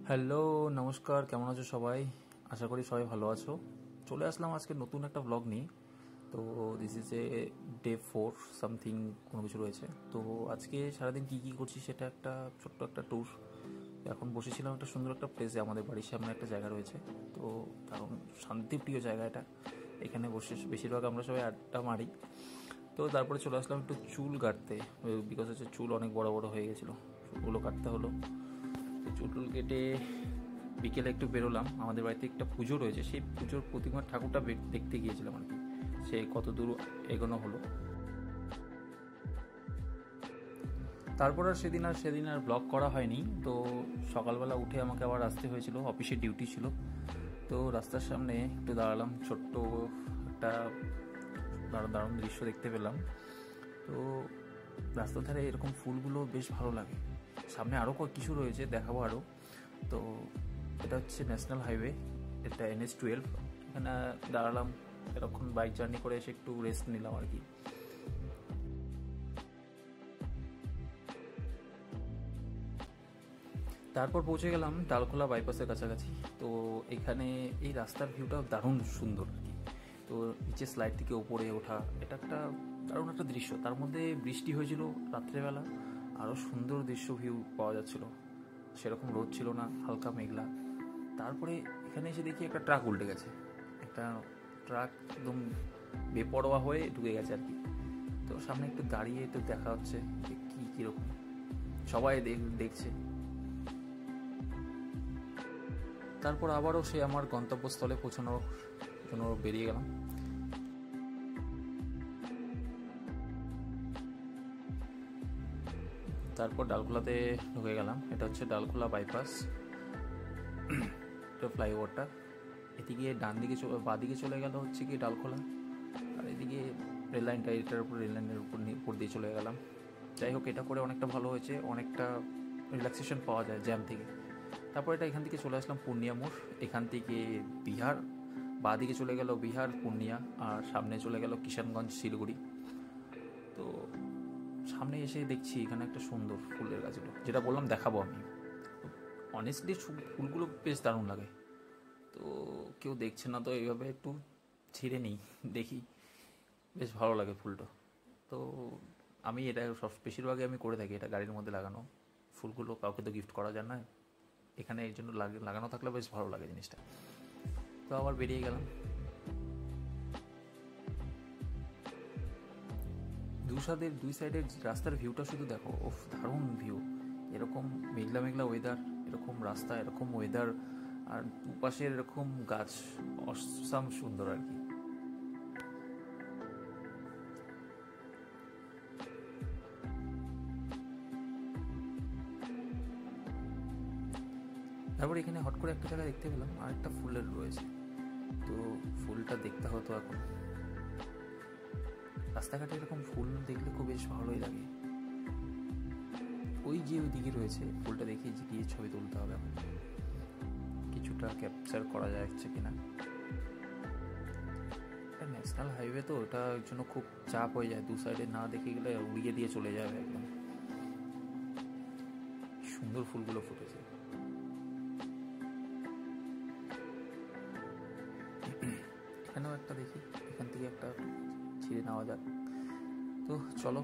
Hello, নমস্কার। কেমন আছো সবাই? আশা করি সবাই ভালো আছো। চলে আসলাম আজকে নতুন একটা ব্লগ নিয়ে। তো this is a day 4 something, কোনো কিছু রয়েছে। তো আজকে সারাদিন কী কী করছি সেটা একটা ছোট্ট একটা ট্যুর। এখন বসেছিলাম একটা সুন্দর একটা প্লেসে, আমাদের বাড়ির সামনে একটা জায়গা রয়েছে। তো কারণ শান্তিপ্রিয় জায়গা এটা, এখানে বসে বেশিরভাগ আমরা সবাই আড্ডা মারি। তো তারপরে চলে আসলাম একটু চুল কাটতে, বিকজ হচ্ছে চুল অনেক বড় বড় হয়ে গেছিলো, চুলগুলো কাটতে হলো। তো চুল টুল কেটে বিকেলে একটু বেরোলাম। আমাদের বাড়িতে একটা পুজো রয়েছে, সেই পুজোর প্রতিমার ঠাকুরটা দেখতে গিয়েছিলাম আর কি। সে কত দূর এগোনো হলো। তারপর আর সেদিন আর ব্লগ করা হয়নি। তো সকালবেলা উঠে আমাকে আবার আসতে হয়েছিল, অফিসের ডিউটি ছিল। তো রাস্তার সামনে একটু দাঁড়ালাম, ছোট্ট একটা দারুণ দৃশ্য দেখতে পেলাম। তো রাস্তার ধারে এরকম ফুলগুলো বেশ ভালো লাগে। সামনে আরও কিছু রয়েছে, দেখাবো আরও। তো এটা হচ্ছে ন্যাশনাল হাইওয়ে, এটা NH-12। এখানে দাঁড়ালাম, এরকম বাইক জার্নি করে এসে একটু রেস্ট নিলাম আর কি। তারপর পৌঁছে গেলাম ডালখোলা বাইপাসের কাছাকাছি। তো এখানে এই রাস্তার ভিউটা দারুণ সুন্দর আর কি। তো নিচে স্লাইড থেকে ওপরে ওঠা, এটা একটা দারুণ একটা দৃশ্য। তার মধ্যে বৃষ্টি হয়েছিল রাত্রেবেলা, আরও সুন্দর দৃশ্য ভিউ পাওয়া যাচ্ছিল। সেরকম রোদ ছিল না, হালকা মেঘলা। তারপরে এখানে এসে দেখি একটা ট্রাক উল্টে গেছে। একটা ট্রাক একদম বেপরোয়া হয়ে ঢুকে গেছে আর কি। তো সামনে একটু দাঁড়িয়ে একটু দেখা হচ্ছে যে কীরকম সবাই দেখছে। তারপর আবারও সে আমার গন্তব্যস্থলে পৌঁছানোর জন্য বেরিয়ে গেলাম। তারপর ডালখোলাতে ঢুকে গেলাম। এটা হচ্ছে ডালখোলা বাইপাস, এটা ফ্লাইওভারটা। এদিকে ডান দিকে বাঁ দিকে চলে গেল হচ্ছে কি ডালখোলা, আর এদিকে রেল লাইনটা, এটার উপর রেল লাইনের উপর দিয়ে চলে গেলাম। যাই হোক, এটা করে অনেকটা ভালো হয়েছে, অনেকটা রিল্যাক্সেশন পাওয়া যায় জ্যাম থেকে। তারপর এটা এখান থেকে চলে আসলাম পূর্ণিয়া মোড়। এখান থেকে বিহার, বাঁ দিকে চলে গেল বিহার পূর্ণিয়া, আর সামনে চলে গেল কিষানগঞ্জ শিলিগুড়ি। তো সামনে এসে দেখছি এখানে একটা সুন্দর ফুলের গাছগুলো, যেটা বললাম দেখাবো আমি। অনেস্টলি ফুলগুলো বেশ দারুণ লাগে। তো কেউ দেখছে না, তো এইভাবে একটু ছিঁড়ে নিই, দেখি, বেশ ভালো লাগে ফুলটা। তো আমি এটা বেশিরভাগই আমি করে থাকি, এটা গাড়ির মধ্যে লাগানো। ফুলগুলো কাউকে তো গিফট করা যায় না, এখানে এই জন্য লাগানো থাকলে বেশ ভালো লাগে জিনিসটা। তো আবার বেরিয়ে গেলাম। দুই সাইডের রাস্তার ভিউটা শুধু দেখো, ওফ দারুণ ভিউ। এরকম মেঘলা মেঘলা ওয়েদার, এরকম রাস্তা, এরকম ওয়েদার, আর দুপাশের এরকম গাছ, অসাম সুন্দর আর কি। তারপর এখানে হট করে একটা জায়গা দেখতে পেলাম, আর একটা ফুলের রয়েছে। তো ফুলটা দেখতে হতো এখন। রাস্তাঘাটে এরকম ফুল দেখলে খুব বেশ ভালোই লাগে। ওই যে ওই দিকে রয়েছে ফুলটা, দেখি যে গিয়ে ছবি তুলতে হবে এখন, কিছুটা ক্যাপচার করা যাচ্ছে কিনা। এটা ন্যাশনাল হাইওয়ে, তো ওটার জন্য খুব চাপ হয়ে যায়, দু সাইডে না দেখে গেলে উড়িয়ে দিয়ে চলে যাবে একদম। সুন্দর ফুলগুলো ফুটেছে। এখানেও একটা দেখি, এখান থেকে একটা ছিঁড়ে নেওয়া যাক। তো চলো।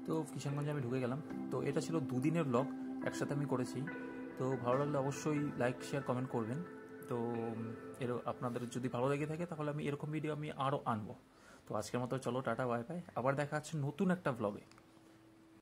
তো কিষানগঞ্জে আমি ঢুকে গেলাম। তো এটা ছিল দুদিনের ব্লগ, একসাথে আমি করেছি। তো ভালো লাগলে অবশ্যই লাইক শেয়ার কমেন্ট করবেন। তো আপনাদের যদি ভালো লেগে থাকে তাহলে আমি এরকম ভিডিও আমি আরও আনবো। তো আজকের মতো চলো, টাটা বাই বাই, আবার দেখা হচ্ছে নতুন একটা ব্লগে।